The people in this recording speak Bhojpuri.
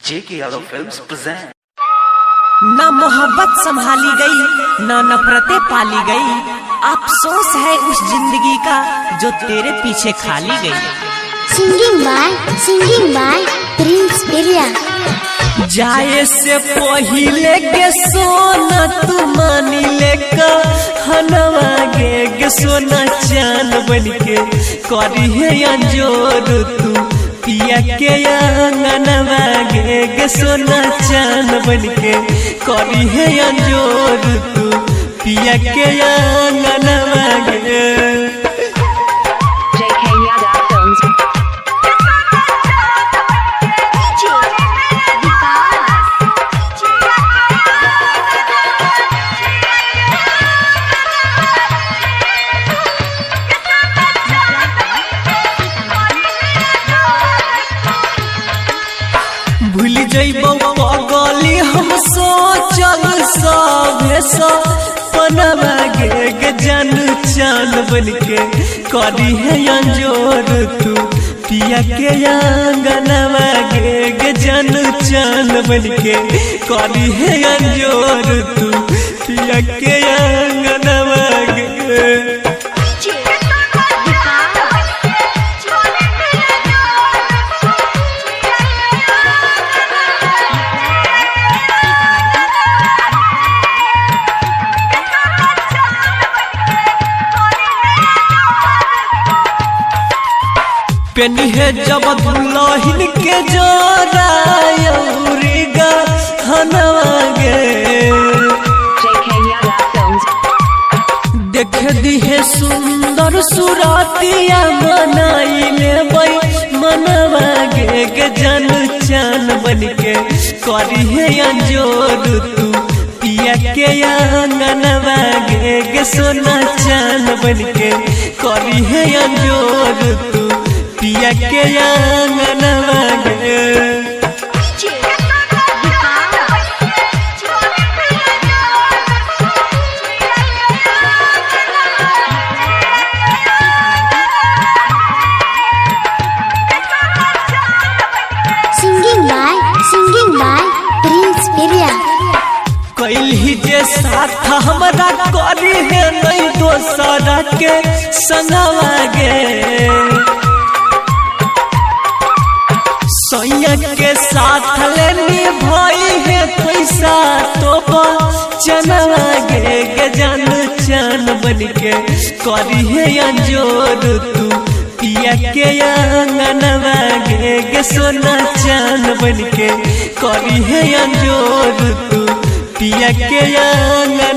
जेके यादव फिल्म्स प्रेजेंट। ना मोहब्बत संभाली गई ना नफरतें पाली गई, अफसोस है उस जिंदगी का जो तेरे पीछे खाली गई। सिंगिंग बाय प्रिंस बिरिया। जाए से पहिले के सोना तू मानी लेका हनवा गे सोना चान बनके करी है अंजोर तू पिया के अंगनवा गे सोना चान बनके करी है अंजोर तू पिया के अंगनवा गे। भूल जइबो पगली हम सोचल सभे सपनवा गे जान चान बनके करी है अंजोर तू पिया के अंगनवा गे जान चान बनके करी है अंजोर तू पिया के अंगनवा गे। पेनी है जब दुल्हन के जोरा यौरीगा हनवा गे देख दी है सुंदर सुरातिया मनाई ले मनवा गे जन चान बनके करी है अंजोर तू पिया के अंगनवा गे सोना चान बनके करी है अंजोर तू पिया के अंगनवा गे। सिंगिंग बाय प्रिंस बिरिया। कैल ही जे साथ हमरा करी है नहीं दोसरा के संगवा गे सैया के साथ लेनी भाई है पैसा तो चनवा गे जान चान बनके करी है अंजोर तू पिया के अंगनवा गे सोना चान बनके करी है अंजोर तू पिया के अंगनवा।